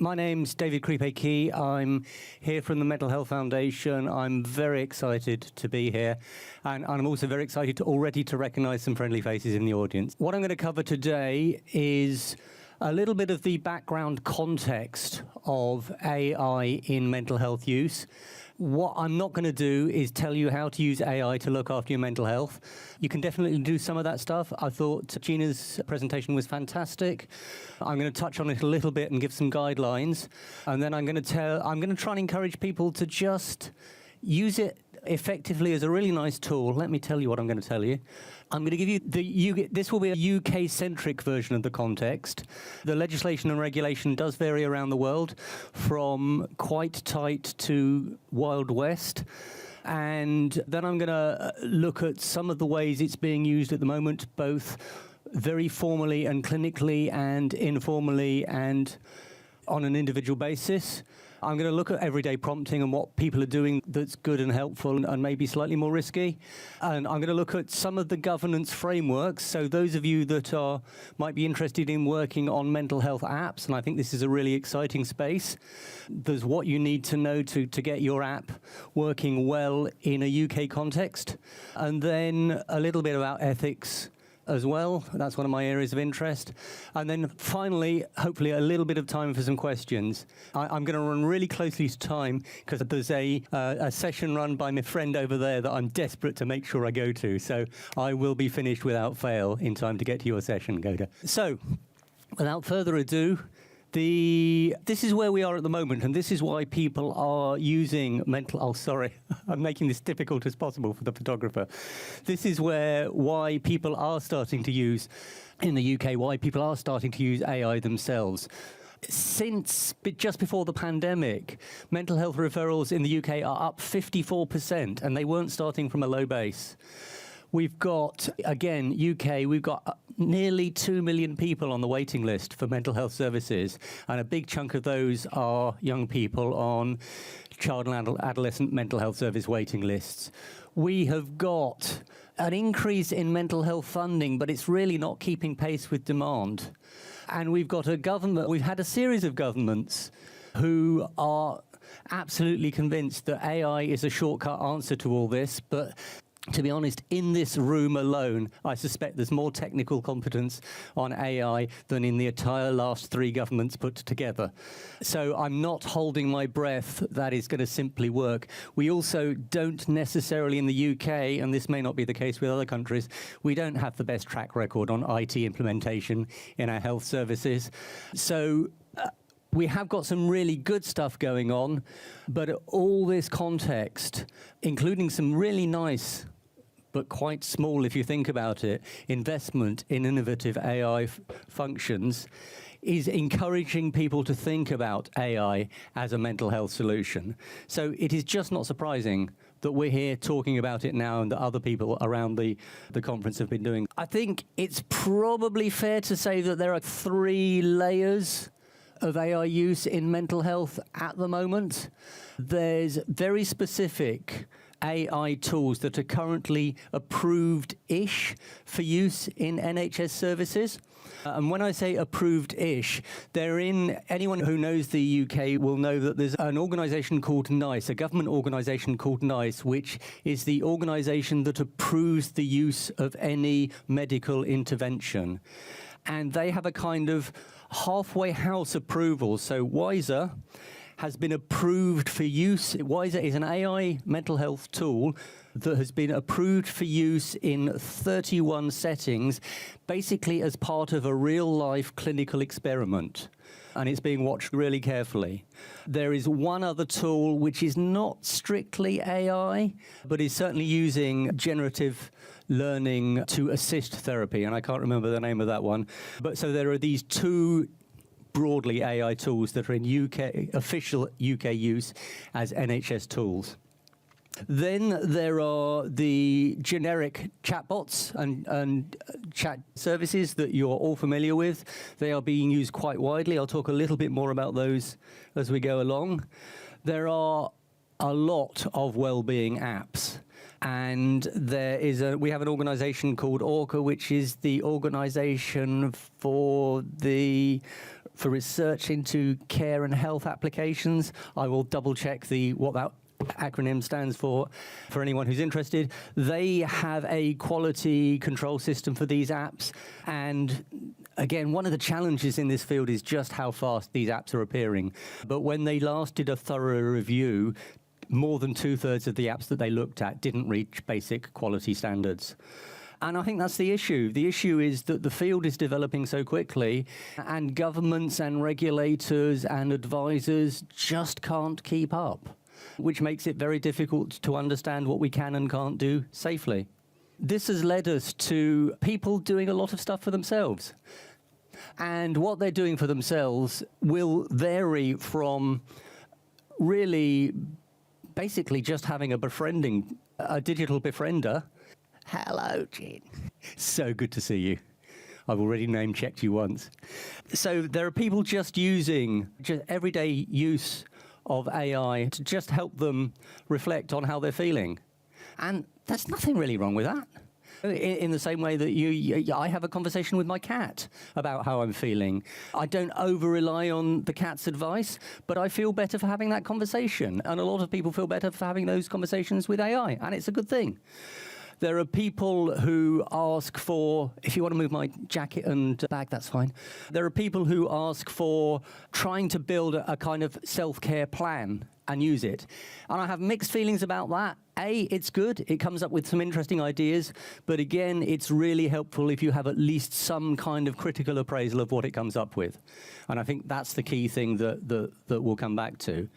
My name's David Crepaz-Keay. I'm here from the Mental Health Foundation. I'm very excited to be here, and I'm also very excited already to recognise some friendly faces in the audience. What I'm going to cover today is a little bit of the background context of AI in mental health use. What I'm not going to do is tell you how to use AI to look after your mental health. You can definitely do some of that stuff. I thought Gina's presentation was fantastic. I'm going to touch on it a little bit and give some guidelines. And then I'm going to try and encourage people to just use it effectively as a really nice tool. Let me tell you what I'm going to tell you. I'm going to give you this will be a UK-centric version of the context. The legislation and regulation does vary around the world, from quite tight to Wild West. And then I'm going to look at some of the ways it's being used at the moment, both very formally and clinically and informally and on an individual basis. I'm going to look at everyday prompting and what people are doing that's good and helpful and maybe slightly more risky. And I'm going to look at some of the governance frameworks. So those of you that might be interested in working on mental health apps, and I think this is a really exciting space, there's what you need to know to get your app working well in a UK context. And then a little bit about ethics as well. That's one of my areas of interest. And then finally, hopefully a little bit of time for some questions. I'm going to run really closely to time because there's a session run by my friend over there that I'm desperate to make sure I go to. So I will be finished without fail in time to get to your session, Goda. So without further ado, this is where we are at the moment, and this is why people are using I'm making this difficult as possible for the photographer. This is why people are starting to use, in the UK, why people are starting to use AI themselves. Since just before the pandemic, mental health referrals in the UK are up 54%, and they weren't starting from a low base. We've got, again, UK, we've got nearly 2 million people on the waiting list for mental health services, and a big chunk of those are young people on child and adolescent mental health service waiting lists. We have got an increase in mental health funding, but it's really not keeping pace with demand. And we've got we've had a series of governments who are absolutely convinced that AI is a shortcut answer to all this, but to be honest, in this room alone, I suspect there's more technical competence on AI than in the entire last 3 governments put together. So I'm not holding my breath that is going to simply work. We also don't necessarily in the UK, and this may not be the case with other countries, we don't have the best track record on IT implementation in our health services. So we have got some really good stuff going on, but all this context, including some really nice, but quite small if you think about it, investment in innovative AI functions, is encouraging people to think about AI as a mental health solution. So it is just not surprising that we're here talking about it now and that other people around the conference have been doing. I think it's probably fair to say that there are 3 layers of AI use in mental health at the moment. There's very specific AI tools that are currently approved-ish for use in NHS services. And when I say approved-ish, anyone who knows the UK will know that there's an organisation called NICE, a government organisation called NICE, which is the organisation that approves the use of any medical intervention. And they have a kind of halfway house approval. So WISER has been approved for use. WISER is an AI mental health tool that has been approved for use in 31 settings, basically as part of a real-life clinical experiment. And it's being watched really carefully. There is one other tool which is not strictly AI, but is certainly using generative learning to assist therapy, and I can't remember the name of that one. But so there are these 2 broadly AI tools that are in official UK use as NHS tools. Then there are the generic chatbots and chat services that you're all familiar with. They are being used quite widely. I'll talk a little bit more about those as we go along. There are a lot of well-being apps. And we have an organisation called ORCA, which is the organisation for the for research into care and health applications. I will double check what that acronym stands for anyone who's interested. They have a quality control system for these apps, and again, one of the challenges in this field is just how fast these apps are appearing. But when they last did a thorough review, more than 2/3 of the apps that they looked at didn't reach basic quality standards. And I think that's the issue. The issue is that the field is developing so quickly, and governments and regulators and advisors just can't keep up, which makes it very difficult to understand what we can and can't do safely. This has led us to people doing a lot of stuff for themselves. And what they're doing for themselves will vary from really basically just having a digital befriender. Hello, Jean. So good to see you. I've already name-checked you once. So there are people just using everyday use of AI to just help them reflect on how they're feeling. And there's nothing really wrong with that. In the same way that I have a conversation with my cat about how I'm feeling. I don't over-rely on the cat's advice, but I feel better for having that conversation. And a lot of people feel better for having those conversations with AI, and it's a good thing. There are people who ask for, if you want to move my jacket and bag, that's fine. There are people who ask for trying to build a kind of self-care plan and use it. And I have mixed feelings about that. It's good. It comes up with some interesting ideas. But again, it's really helpful if you have at least some kind of critical appraisal of what it comes up with. And I think that's the key thing that we'll come back to.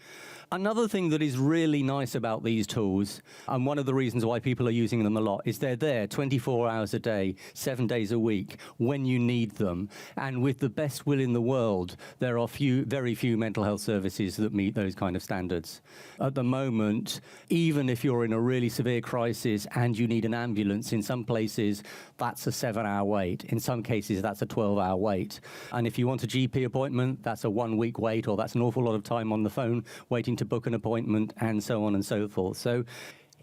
Another thing that is really nice about these tools, and one of the reasons why people are using them a lot, is they're there 24 hours a day, 7 days a week, when you need them. And with the best will in the world, there are very few mental health services that meet those kind of standards. At the moment, even if you're in a really severe crisis and you need an ambulance, in some places, that's a 7-hour wait. In some cases, that's a 12-hour wait. And if you want a GP appointment, that's a 1-week wait, or that's an awful lot of time on the phone waiting to book an appointment, and so on and so forth. So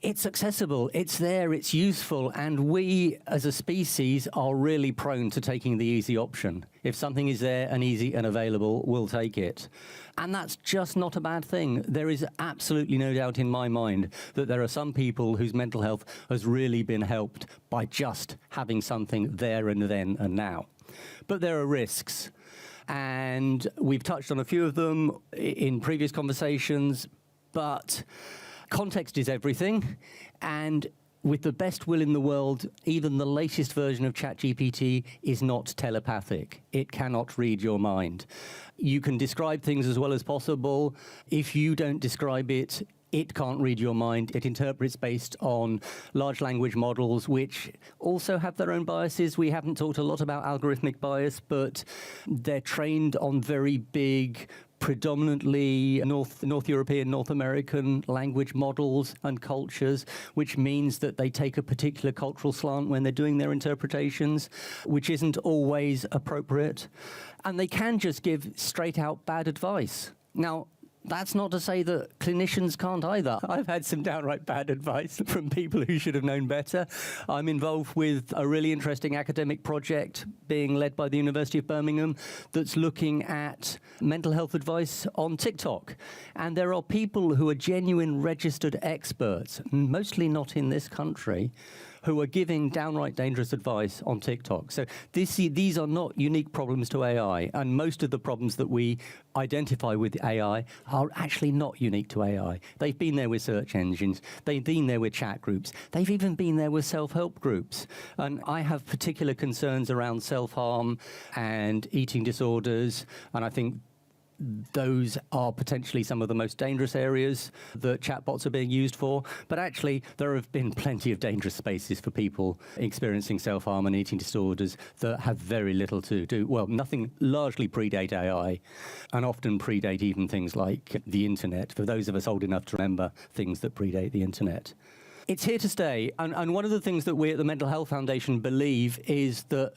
it's accessible, it's there, it's useful, and we as a species are really prone to taking the easy option. If something is there and easy and available, we'll take it. And that's just not a bad thing. There is absolutely no doubt in my mind that there are some people whose mental health has really been helped by just having something there and then and now. But there are risks. And we've touched on a few of them in previous conversations, but context is everything. And with the best will in the world, even the latest version of ChatGPT is not telepathic. It cannot read your mind. You can describe things as well as possible. If you don't describe it, it can't read your mind. It interprets based on large language models, which also have their own biases. We haven't talked a lot about algorithmic bias, but they're trained on very big, predominantly North European, North American language models and cultures, which means that they take a particular cultural slant when they're doing their interpretations, which isn't always appropriate. And they can just give straight out bad advice. Now, that's not to say that clinicians can't either. I've had some downright bad advice from people who should have known better. I'm involved with a really interesting academic project being led by the University of Birmingham that's looking at mental health advice on TikTok. And there are people who are genuine registered experts, mostly not in this country, who are giving downright dangerous advice on TikTok. So these are not unique problems to AI, and most of the problems that we identify with AI are actually not unique to AI. They've been there with search engines, they've been there with chat groups, they've even been there with self-help groups. And I have particular concerns around self-harm and eating disorders, and I think those are potentially some of the most dangerous areas that chatbots are being used for. But actually, there have been plenty of dangerous spaces for people experiencing self-harm and eating disorders that have very little to do, well, nothing largely predate AI, and often predate even things like the internet, for those of us old enough to remember things that predate the internet. It's here to stay, and one of the things that we at the Mental Health Foundation believe is that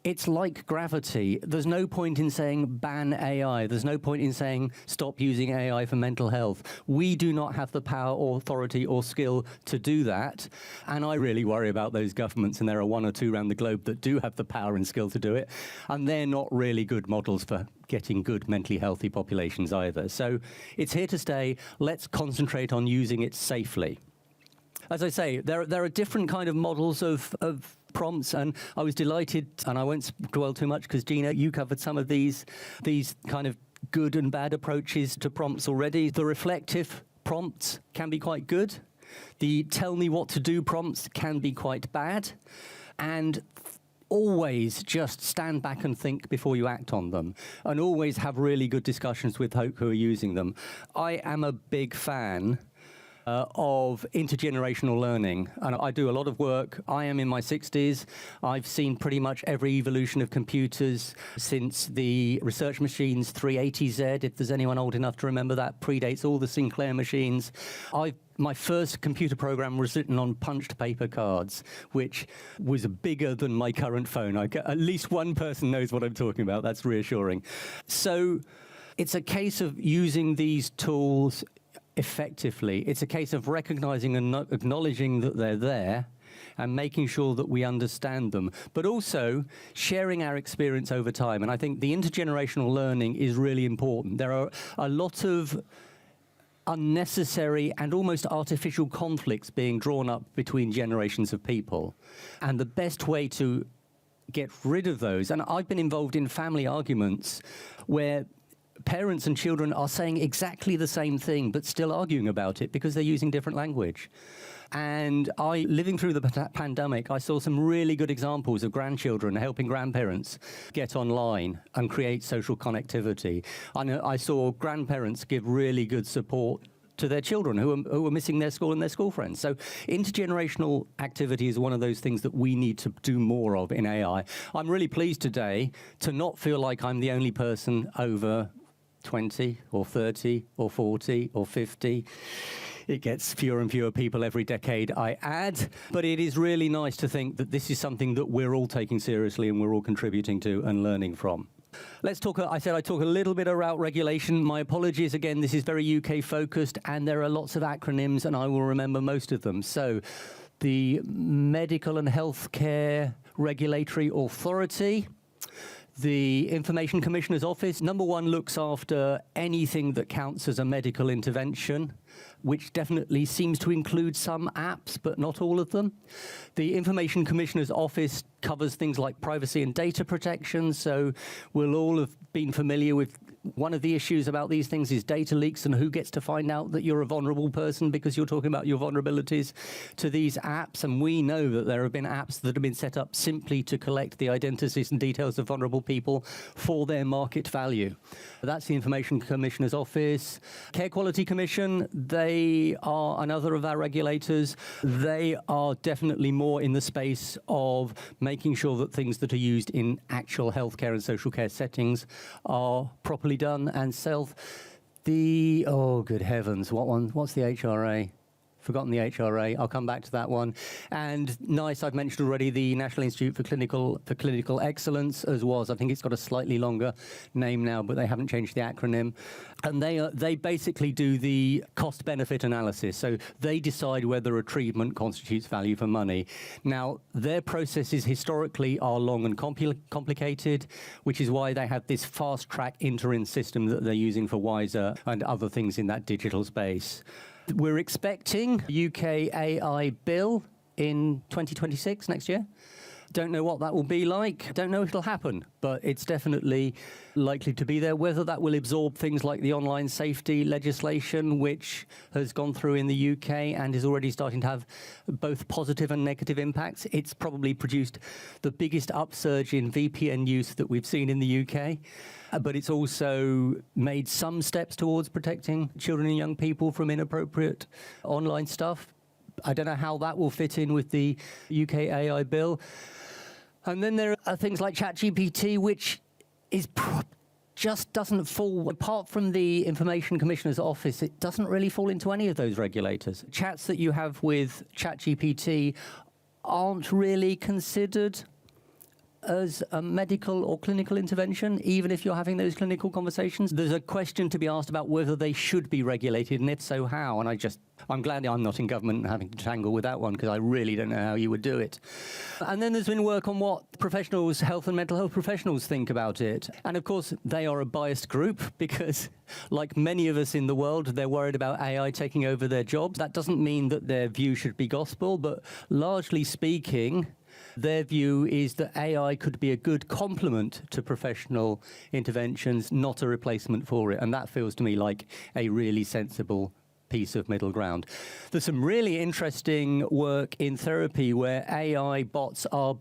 It's like gravity. There's no point in saying ban AI. There's no point in saying stop using AI for mental health. We do not have the power or authority or skill to do that. And I really worry about those governments, and there are one or two around the globe that do have the power and skill to do it. And they're not really good models for getting good mentally healthy populations either. So it's here to stay. Let's concentrate on using it safely. As I say, there are different kind of models of prompts, and I was delighted, and I won't dwell too much because Gina, you covered some of these kind of good and bad approaches to prompts already. The reflective prompts can be quite good. The tell me what to do prompts can be quite bad. And always just stand back and think before you act on them, and always have really good discussions with who are using them. I am a big fan of intergenerational learning. And I do a lot of work. I am in my 60s. I've seen pretty much every evolution of computers since the research machines 380Z, if there's anyone old enough to remember that, predates all the Sinclair machines. My first computer program was written on punched paper cards, which was bigger than my current phone. At least one person knows what I'm talking about. That's reassuring. So it's a case of using these tools effectively. It's a case of recognizing and acknowledging that they're there and making sure that we understand them, but also sharing our experience over time. And I think the intergenerational learning is really important. There are a lot of unnecessary and almost artificial conflicts being drawn up between generations of people. And the best way to get rid of those, and I've been involved in family arguments where parents and children are saying exactly the same thing, but still arguing about it because they're using different language. And living through the pandemic, I saw some really good examples of grandchildren helping grandparents get online and create social connectivity. I saw grandparents give really good support to their children who are missing their school and their school friends. So intergenerational activity is one of those things that we need to do more of in AI. I'm really pleased today to not feel like I'm the only person over 20 or 30 or 40 or 50. It gets fewer and fewer people every decade I add, but it is really nice to think that this is something that we're all taking seriously and we're all contributing to and learning from. Let's talk, I said I'd talk a little bit about regulation. My apologies, again, this is very UK focused and there are lots of acronyms and I will remember most of them. So the Medical and Healthcare Regulatory Authority, the Information Commissioner's Office, number one, looks after anything that counts as a medical intervention, which definitely seems to include some apps, but not all of them. The Information Commissioner's Office covers things like privacy and data protection, so we'll all have been familiar with one of the issues about these things is data leaks and who gets to find out that you're a vulnerable person because you're talking about your vulnerabilities to these apps. And we know that there have been apps that have been set up simply to collect the identities and details of vulnerable people for their market value. That's the Information Commissioner's Office. Care Quality Commission, they are another of our regulators. They are definitely more in the space of making sure that things that are used in actual healthcare and social care settings are properly done and oh, good heavens, what's the HRA? Forgotten the HRA. I'll come back to that one. And NICE, I've mentioned already, the National Institute for Clinical Excellence, as was. I think it's got a slightly longer name now, but they haven't changed the acronym. And they basically do the cost-benefit analysis. So they decide whether a treatment constitutes value for money. Now, their processes historically are long and complicated, which is why they have this fast-track interim system that they're using for WISER and other things in that digital space. We're expecting UK AI bill in 2026, next year. Don't know what that will be like. Don't know if it'll happen, but it's definitely likely to be there. Whether that will absorb things like the online safety legislation, which has gone through in the UK and is already starting to have both positive and negative impacts. It's probably produced the biggest upsurge in VPN use that we've seen in the UK. But it's also made some steps towards protecting children and young people from inappropriate online stuff. I don't know how that will fit in with the UK AI bill. And then there are things like ChatGPT, which is just doesn't fall, apart from the Information Commissioner's Office, it doesn't really fall into any of those regulators. Chats that you have with ChatGPT aren't really considered as a medical or clinical intervention, even if you're having those clinical conversations? There's a question to be asked about whether they should be regulated, and if so, how? And I'm glad I'm not in government and having to tangle with that one, because I really don't know how you would do it. And then there's been work on what professionals, health and mental health professionals, think about it. And of course, they are a biased group because, like many of us in the world, they're worried about AI taking over their jobs. That doesn't mean that their view should be gospel, but largely speaking, their view is that AI could be a good complement to professional interventions, not a replacement for it. And that feels to me like a really sensible piece of middle ground. There's some really interesting work in therapy where AI bots are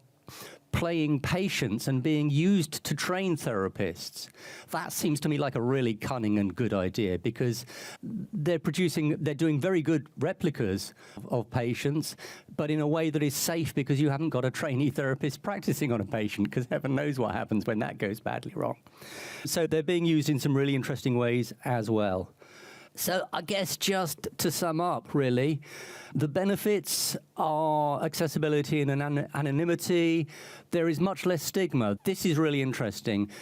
playing patients and being used to train therapists. That seems to me like a really cunning and good idea, because they're doing very good replicas of patients, but in a way that is safe, because you haven't got a trainee therapist practicing on a patient, because heaven knows what happens when that goes badly wrong. So they're being used in some really interesting ways as well. So I guess just to sum up, really, the benefits are accessibility and anonymity. There is much less stigma. This is really interesting.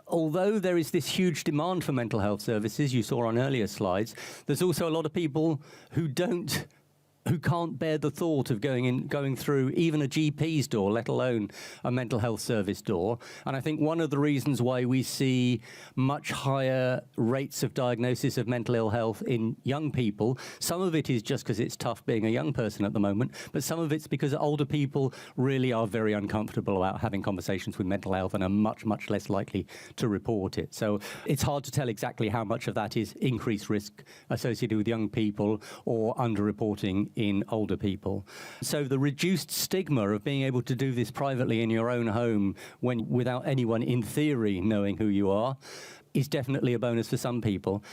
Although there is this huge demand for mental health services, you saw on earlier slides, there's also a lot of people who can't bear the thought of going through even a GP's door, let alone a mental health service door. And I think one of the reasons why we see much higher rates of diagnosis of mental ill health in young people, some of it is just because it's tough being a young person at the moment, but some of it's because older people really are very uncomfortable about having conversations with mental health and are much, much less likely to report it. So it's hard to tell exactly how much of that is increased risk associated with young people or underreporting in older people. So the reduced stigma of being able to do this privately in your own home without anyone in theory knowing who you are is definitely a bonus for some people.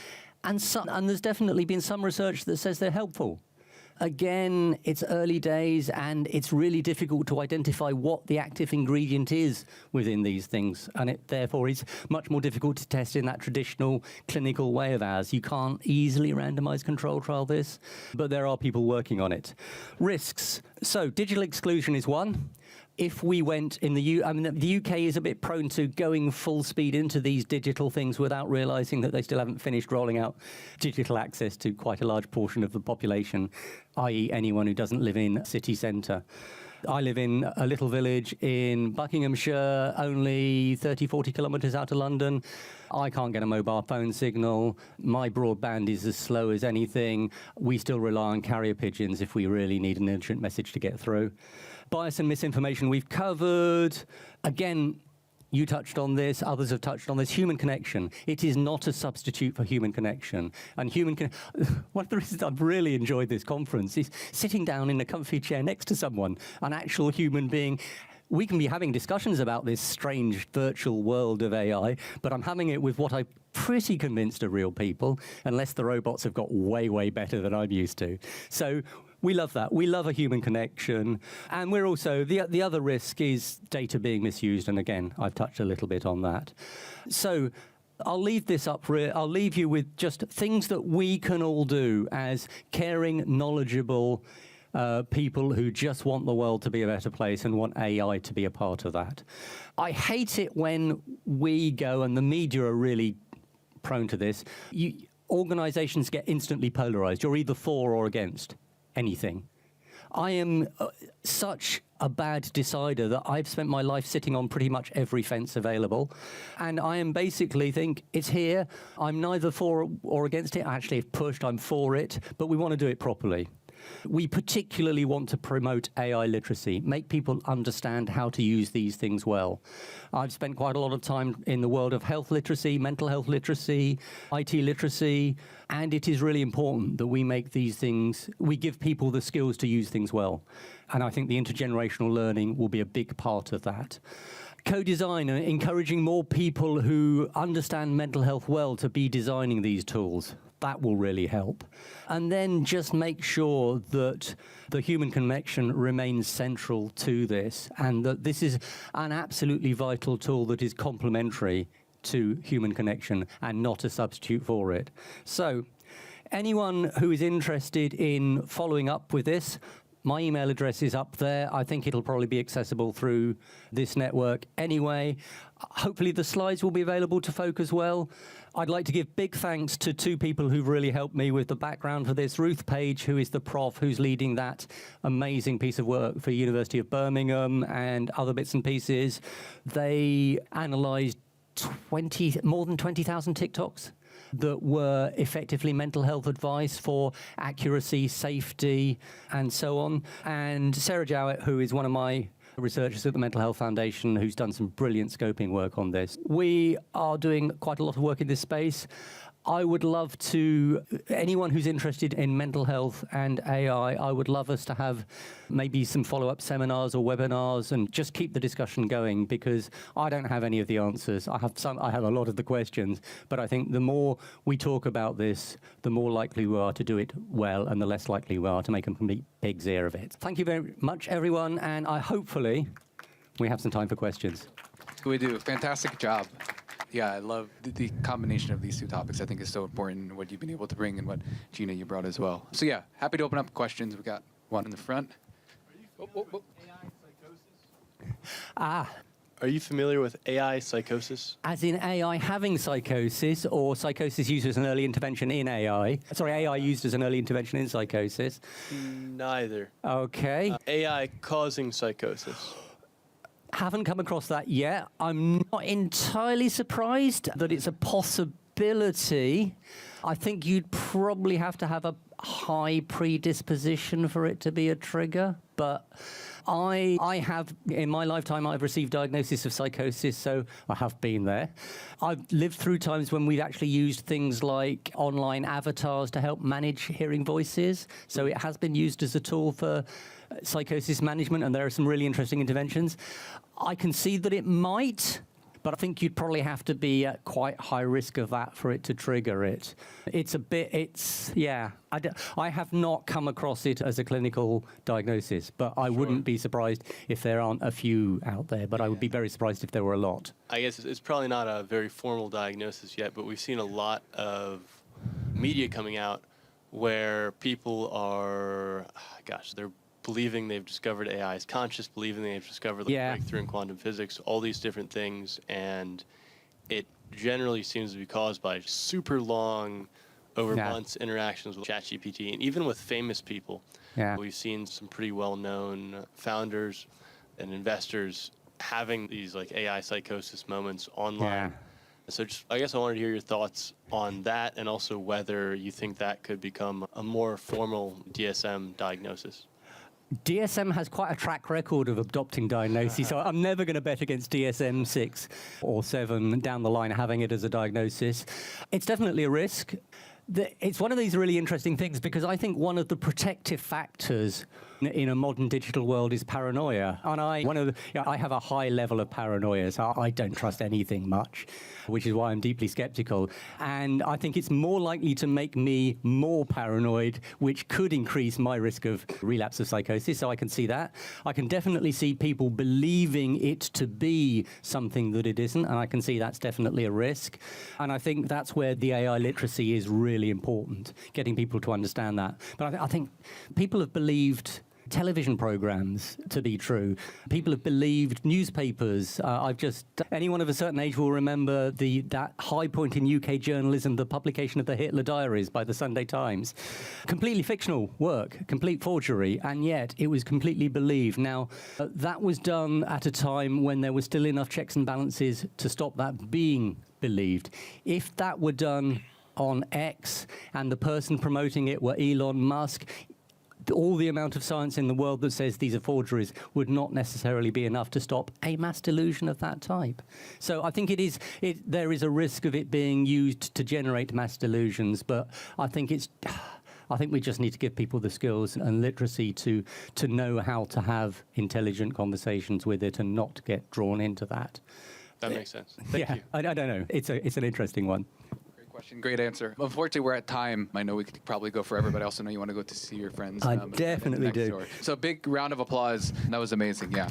And there's definitely been some research that says they're helpful. Again, it's early days, and it's really difficult to identify what the active ingredient is within these things, and it therefore is much more difficult to test in that traditional clinical way of ours. You can't easily randomized control trial this, but there are people working on it. Risks. So digital exclusion is one. If we went in the UK is a bit prone to going full speed into these digital things without realizing that they still haven't finished rolling out digital access to quite a large portion of the population, i.e. anyone who doesn't live in a city centre. I live in a little village in Buckinghamshire, only 30, 40 kilometres out of London. I can't get a mobile phone signal. My broadband is as slow as anything. We still rely on carrier pigeons if we really need an urgent message to get through. Bias and misinformation we've covered. Again, you touched on this, others have touched on this. Human connection. It is not a substitute for human connection. And one of the reasons I've really enjoyed this conference is sitting down in a comfy chair next to someone, an actual human being. We can be having discussions about this strange virtual world of AI, but I'm having it with what I'm pretty convinced are real people, unless the robots have got way, way better than I'm used to. So we love that. We love a human connection. And we're also, the other risk is data being misused. And again, I've touched a little bit on that. So I'll leave this up. I'll leave you with just things that we can all do as caring, knowledgeable people who just want the world to be a better place and want AI to be a part of that. I hate it when we go, and the media are really prone to this, organizations get instantly polarized. You're either for or against anything. I am such a bad decider that I've spent my life sitting on pretty much every fence available. And I am basically think it's here. I'm neither for or against it. Actually, if pushed, I'm for it, but we want to do it properly. We particularly want to promote AI literacy, make people understand how to use these things well. I've spent quite a lot of time in the world of health literacy, mental health literacy, IT literacy, and it is really important that we make these things, we give people the skills to use things well. And I think the intergenerational learning will be a big part of that. Co-design, encouraging more people who understand mental health well to be designing these tools. That will really help. And then just make sure that the human connection remains central to this, and that this is an absolutely vital tool that is complementary to human connection and not a substitute for it. So anyone who is interested in following up with this, My email address is up there. I think it'll probably be accessible through this network anyway. Hopefully the slides will be available to folk as well. I'd like to give big thanks to two people who've really helped me with the background for this. Ruth Page, who is the prof who's leading that amazing piece of work for University of Birmingham and other bits and pieces. They analysed more than 20,000 TikToks that were effectively mental health advice for accuracy, safety, and so on. And Sarah Jowett, who is one of my researchers at the Mental Health Foundation, who's done some brilliant scoping work on this. We are doing quite a lot of work in this space. I would love to, anyone who's interested in mental health and AI, I would love us to have maybe some follow-up seminars or webinars and just keep the discussion going, because I don't have any of the answers. I have a lot of the questions, but I think the more we talk about this, the more likely we are to do it well and the less likely we are to make a complete pig's ear of it. Thank you very much, everyone, and hopefully we have some time for questions. We do. Fantastic job. Yeah, I love the combination of these two topics. I think is so important, what you've been able to bring and what, Gina, you brought as well. So yeah, happy to open up questions. We got one in the front. Are you familiar with AI psychosis? Are you familiar with AI psychosis? As in AI having psychosis, or psychosis used as an early intervention in AI? Sorry, AI used as an early intervention in psychosis? Neither. Okay. AI causing psychosis. Haven't come across that yet. I'm not entirely surprised that it's a possibility. I think you'd probably have to have a high predisposition for it to be a trigger, but I have, in my lifetime, I've received diagnosis of psychosis, so I have been there. I've lived through times when we've actually used things like online avatars to help manage hearing voices, so it has been used as a tool for psychosis management, and there are some really interesting interventions. I can see that it might, but I think you'd probably have to be at quite high risk of that for it to trigger it. I have not come across it as a clinical diagnosis, but I wouldn't be surprised if there aren't a few out there, but I would be very surprised if there were a lot. I guess it's probably not a very formal diagnosis yet, but we've seen a lot of media coming out where people are, they're believing they've discovered AI is conscious, believing they've discovered breakthrough in quantum physics, all these different things, and it generally seems to be caused by super long, over months interactions with ChatGPT, and even with famous people. We've seen some pretty well-known founders and investors having these like AI psychosis moments online. So I guess I wanted to hear your thoughts on that, and also whether you think that could become a more formal DSM diagnosis. DSM has quite a track record of adopting diagnoses, so I'm never going to bet against DSM 6 or 7 down the line having it as a diagnosis. It's definitely a risk. It's one of these really interesting things, because I think one of the protective factors in a modern digital world is paranoia. And I have a high level of paranoia, so I don't trust anything much, which is why I'm deeply skeptical. And I think it's more likely to make me more paranoid, which could increase my risk of relapse of psychosis, so I can see that. I can definitely see people believing it to be something that it isn't, and I can see that's definitely a risk. And I think that's where the AI literacy is really important, getting people to understand that. But I think people have believed television programs to be true. People have believed newspapers. Anyone of a certain age will remember that high point in UK journalism, the publication of the Hitler Diaries by the Sunday Times. Completely fictional work, complete forgery, and yet it was completely believed. Now, that was done at a time when there were still enough checks and balances to stop that being believed. If that were done on X and the person promoting it were Elon Musk, all the amount of science in the world that says these are forgeries would not necessarily be enough to stop a mass delusion of that type. So I think there is a risk of it being used to generate mass delusions, but I think we just need to give people the skills and literacy to know how to have intelligent conversations with it and not get drawn into that. That makes sense. Thank you. I don't know. It's an interesting one. Question, great answer. Unfortunately, we're at time. I know we could probably go forever, but I also know you want to go to see your friends. I definitely do. Door. So a big round of applause. That was amazing, yeah.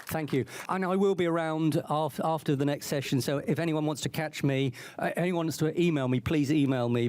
Thank you. And I will be around after the next session, so if anyone wants to catch me, anyone wants to email me, please email me.